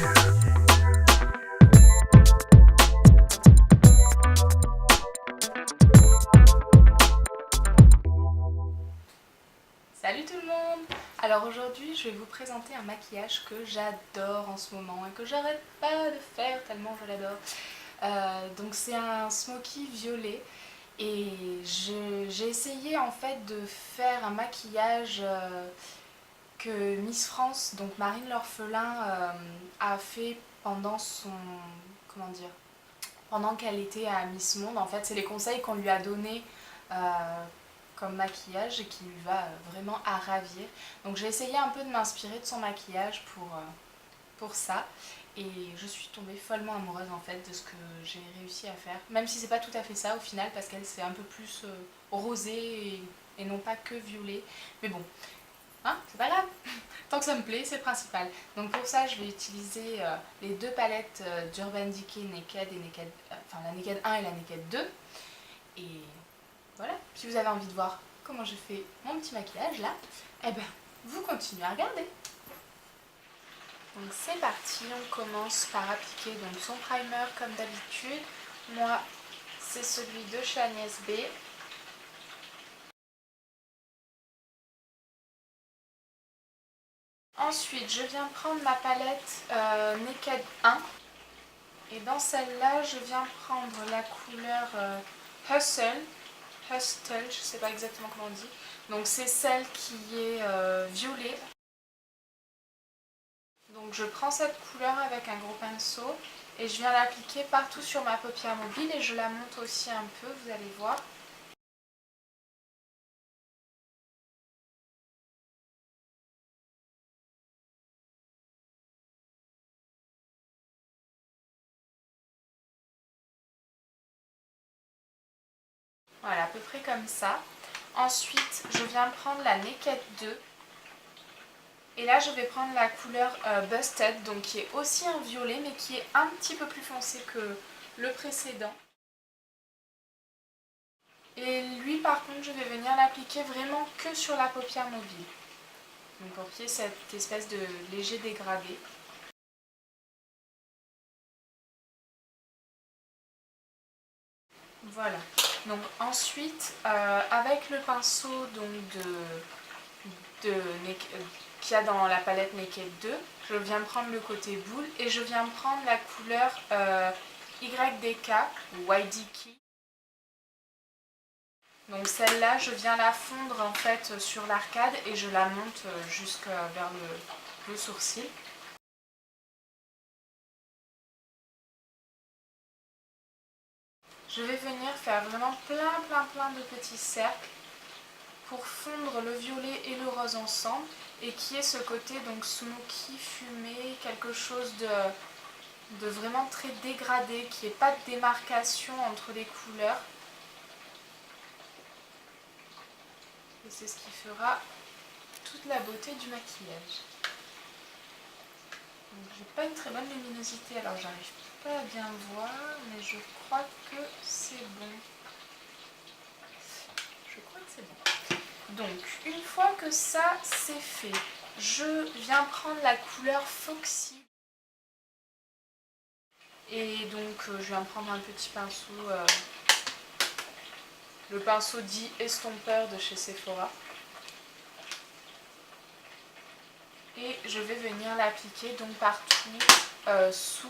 Salut tout le monde! Alors aujourd'hui je vais vous présenter un maquillage que j'adore en ce moment et que j'arrête pas de faire tellement je l'adore. Donc c'est un smoky violet et j'ai essayé en fait de faire un maquillage que Miss France, donc Marine L'Orphelin, a fait pendant son... comment dire? Pendant qu'elle était à Miss Monde. En fait c'est les conseils qu'on lui a donnés comme maquillage et qui lui va vraiment à ravir. Donc j'ai essayé un peu de m'inspirer de son maquillage pour ça et je suis tombée follement amoureuse en fait de ce que j'ai réussi à faire. Même si c'est pas tout à fait ça au final parce qu'elle c'est un peu plus rosé et non pas que violet. Mais bon, hein, c'est pas grave, tant que ça me plaît c'est le principal. Donc pour ça je vais utiliser les deux palettes d'Urban Decay Naked et Naked, enfin la Naked 1 et la Naked 2. Et voilà, si vous avez envie de voir comment je fais mon petit maquillage là, eh ben, vous continuez à regarder. Donc c'est parti, on commence par appliquer donc son primer comme d'habitude. Moi, c'est celui de chez Agnès B. Ensuite, je viens prendre ma palette Naked 1. Et dans celle-là, je viens prendre la couleur Hustle, je ne sais pas exactement comment on dit. Donc c'est celle qui est violet. Donc je prends cette couleur avec un gros pinceau et je viens l'appliquer partout sur ma paupière mobile et je la monte aussi un peu, vous allez voir. Voilà, à peu près comme ça. Ensuite, je viens prendre la Naked 2. Et là, je vais prendre la couleur Busted, donc qui est aussi un violet, mais qui est un petit peu plus foncé que le précédent. Et lui, par contre, je vais venir l'appliquer vraiment que sur la paupière mobile. Donc pour qu'il y ait cette espèce de léger dégradé. Voilà. Donc ensuite, avec le pinceau donc, qu'il y a dans la palette Naked 2, je viens prendre le côté boule et je viens prendre la couleur YDK ou YDK. Donc celle-là, je viens la fondre en fait sur l'arcade et je la monte jusque vers le sourcil. Je vais venir faire vraiment plein de petits cercles pour fondre le violet et le rose ensemble et qui est ce côté donc smoky, fumé, quelque chose de vraiment très dégradé, qui n'ait pas de démarcation entre les couleurs. Et c'est ce qui fera toute la beauté du maquillage. Donc j'ai pas une très bonne luminosité, alors j'arrive pas à bien voir, mais je crois que c'est bon. Je crois que c'est bon. Donc, une fois que ça c'est fait, je viens prendre la couleur Foxy. Et donc, je viens prendre un petit pinceau, le pinceau dit estompeur de chez Sephora. Et je vais venir l'appliquer donc partout sous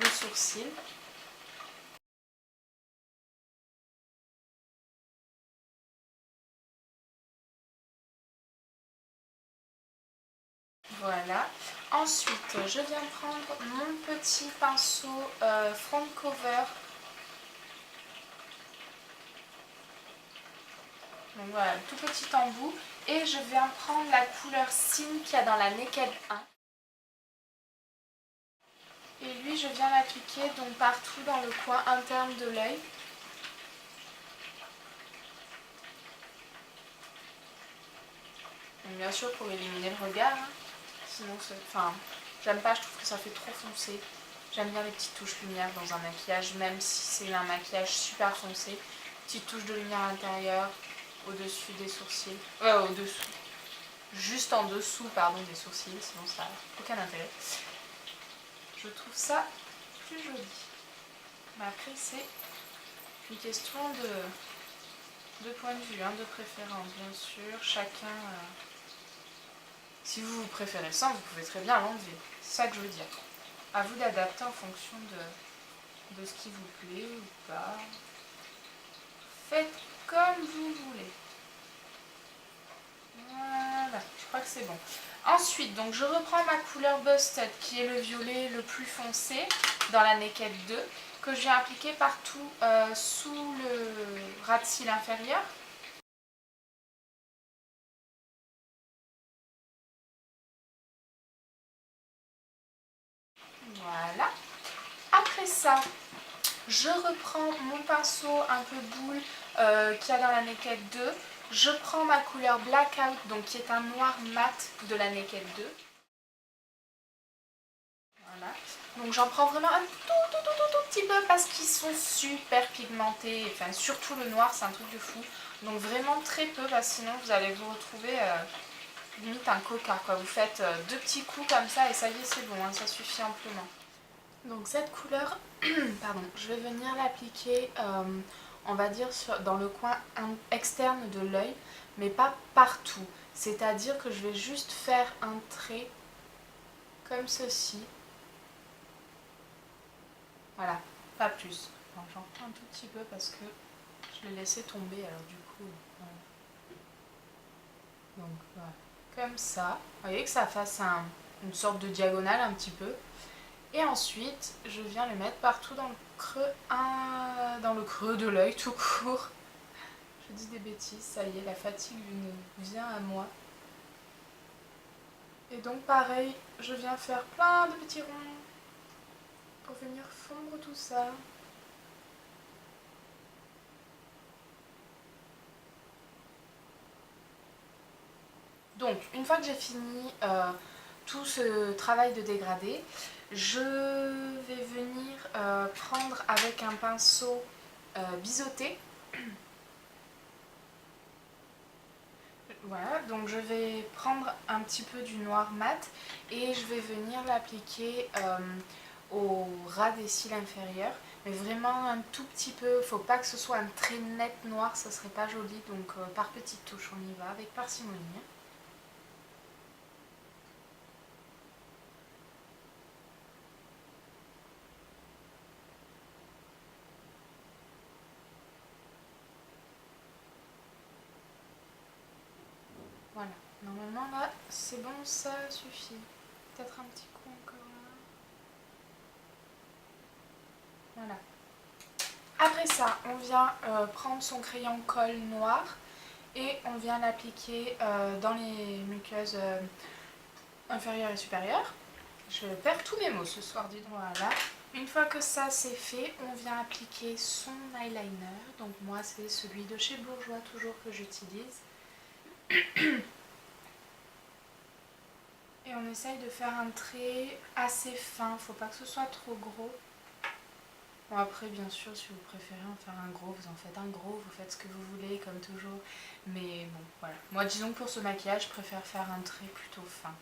le sourcil. Voilà. Ensuite, je viens prendre mon petit pinceau front cover. Donc voilà, tout petit embout. Et je viens prendre la couleur Sin qu'il y a dans la Naked 1. Et lui, je viens l'appliquer donc partout dans le coin interne de l'œil. Bien sûr pour éliminer le regard, hein. Sinon, enfin, j'aime pas, je trouve que ça fait trop foncé. J'aime bien les petites touches lumière dans un maquillage, même si c'est un maquillage super foncé. Petite touche de lumière à l'intérieur, au-dessus des sourcils, juste en dessous, pardon, des sourcils, sinon ça n'a aucun intérêt. Je trouve ça plus joli. Mais après, c'est une question de point de vue, hein, de préférence, bien sûr. Chacun... Si vous préférez ça, vous pouvez très bien l'enlever. C'est ça que je veux dire. À vous d'adapter en fonction de ce qui vous plaît ou pas. Faites comme vous voulez. Voilà, je crois que c'est bon. Ensuite, donc je reprends ma couleur Busted, qui est le violet le plus foncé dans la Naked 2, que je viens appliquer partout sous le ras de cils inférieur. Voilà. Après ça, je reprends mon pinceau un peu boule qu'il y a dans la Naked 2. Je prends ma couleur Blackout, donc qui est un noir mat de la Naked 2. Voilà. Donc j'en prends vraiment un tout petit peu parce qu'ils sont super pigmentés. Enfin, surtout le noir, c'est un truc de fou. Donc vraiment très peu parce que sinon vous allez vous retrouver limite un coca, quoi. Vous faites deux petits coups comme ça et ça y est, c'est bon, hein, ça suffit amplement. Donc cette couleur, pardon, je vais venir l'appliquer, on va dire, dans le coin externe de l'œil, mais pas partout. C'est-à-dire que je vais juste faire un trait comme ceci. Voilà, pas plus. J'en prends un tout petit peu parce que je l'ai laissé tomber, alors du coup... Voilà. Donc voilà, comme ça. Vous voyez que ça fasse une sorte de diagonale un petit peu. Et ensuite, je viens le mettre partout dans le creux de l'œil tout court. Je dis des bêtises, ça y est, la fatigue vient à moi. Et donc pareil, je viens faire plein de petits ronds pour venir fondre tout ça. Donc, une fois que j'ai fini tout ce travail de dégradé, je vais venir prendre avec un pinceau biseauté. Voilà, donc je vais prendre un petit peu du noir mat et je vais venir l'appliquer au ras des cils inférieurs. Mais vraiment un tout petit peu, faut pas que ce soit un trait net noir, ça serait pas joli. Donc par petites touches, on y va avec parcimonie. Voilà, normalement là, c'est bon, ça suffit. Peut-être un petit coup encore là. Voilà. Après ça, on vient prendre son crayon colle noir et on vient l'appliquer dans les muqueuses inférieures et supérieures. Je perds tous mes mots ce soir, dis donc. Voilà. Une fois que ça c'est fait, on vient appliquer son eyeliner. Donc moi c'est celui de chez Bourjois toujours que j'utilise. Et on essaye de faire un trait assez fin, faut pas que ce soit trop gros. Bon après bien sûr si vous préférez en faire un gros, vous en faites un gros, vous faites ce que vous voulez comme toujours. Mais bon voilà, moi disons que pour ce maquillage je préfère faire un trait plutôt fin.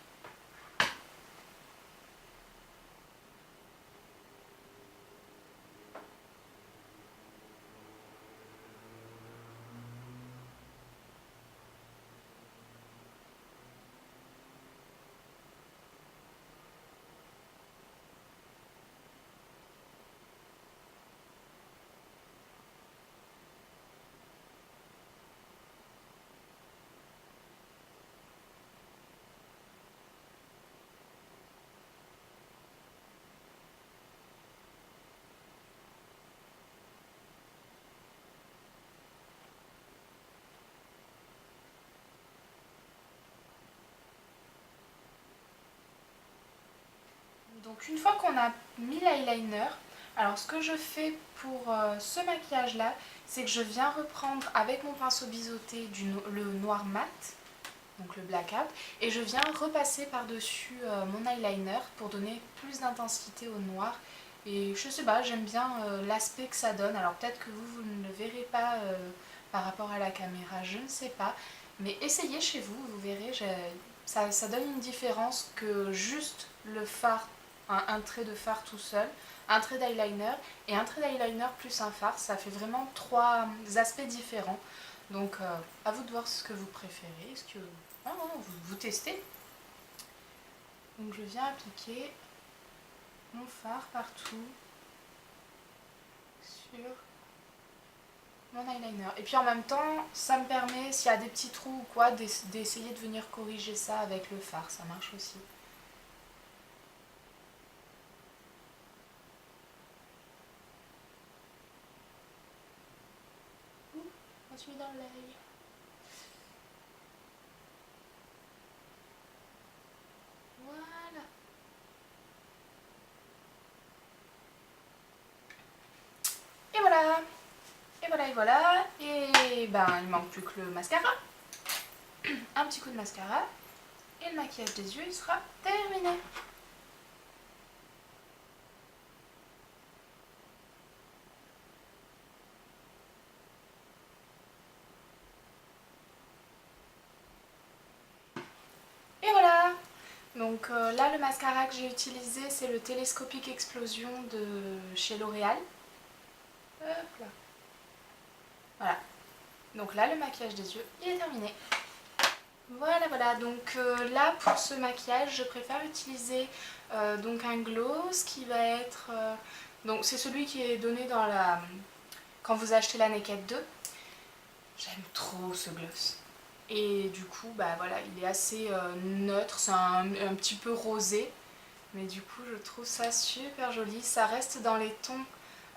Donc une fois qu'on a mis l'eyeliner, alors ce que je fais pour ce maquillage là, c'est que je viens reprendre avec mon pinceau biseauté le noir mat, donc le blackout, et je viens repasser par-dessus mon eyeliner pour donner plus d'intensité au noir. Et je sais pas, j'aime bien l'aspect que ça donne. Alors peut-être que vous ne le verrez pas par rapport à la caméra, je ne sais pas. Mais essayez chez vous, vous verrez, ça donne une différence que juste le fard un trait de fard tout seul, un trait d'eyeliner et un trait d'eyeliner plus un fard. Ça fait vraiment 3 aspects différents. Donc à vous de voir ce que vous préférez, ce que vous testez. Donc je viens appliquer mon fard partout sur mon eyeliner. Et puis en même temps, ça me permet, s'il y a des petits trous ou quoi, d'essayer de venir corriger ça avec le fard. Ça marche aussi. Je suis dans l'œil. Voilà. Et voilà. Et voilà, et voilà. Et ben, il manque plus que le mascara. Un petit coup de mascara. Et le maquillage des yeux, il sera terminé. Et voilà. Donc là, le mascara que j'ai utilisé, c'est le Télescopique Explosion de chez L'Oréal. Hop là. Voilà. Donc là, le maquillage des yeux, il est terminé. Voilà, voilà. Donc là, pour ce maquillage, je préfère utiliser donc un gloss qui va être... donc c'est celui qui est donné dans la... quand vous achetez la Naked 2. J'aime trop ce gloss. Et du coup, bah voilà, il est assez neutre, c'est un petit peu rosé. Mais du coup, je trouve ça super joli. Ça reste dans les tons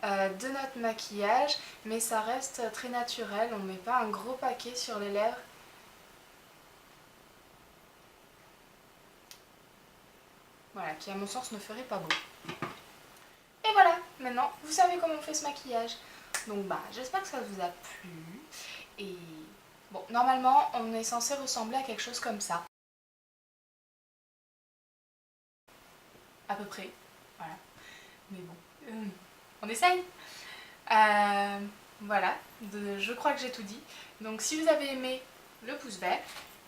de notre maquillage, mais ça reste très naturel. On ne met pas un gros paquet sur les lèvres. Voilà, qui à mon sens ne ferait pas beau. Et voilà, maintenant, vous savez comment on fait ce maquillage. Donc bah, j'espère que ça vous a plu. Et bon, normalement, on est censé ressembler à quelque chose comme ça. À peu près, voilà. Mais bon, on essaye. Voilà, je crois que j'ai tout dit. Donc si vous avez aimé, le pouce vert.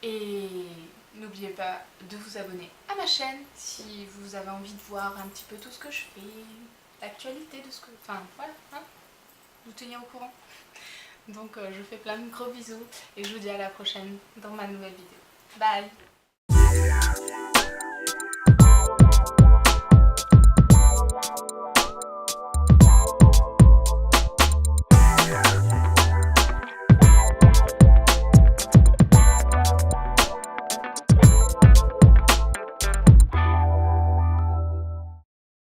Et n'oubliez pas de vous abonner à ma chaîne si vous avez envie de voir un petit peu tout ce que je fais, l'actualité de ce que... Enfin, voilà, hein, vous tenir au courant. Donc je vous fais plein de gros bisous et je vous dis à la prochaine dans ma nouvelle vidéo. Bye!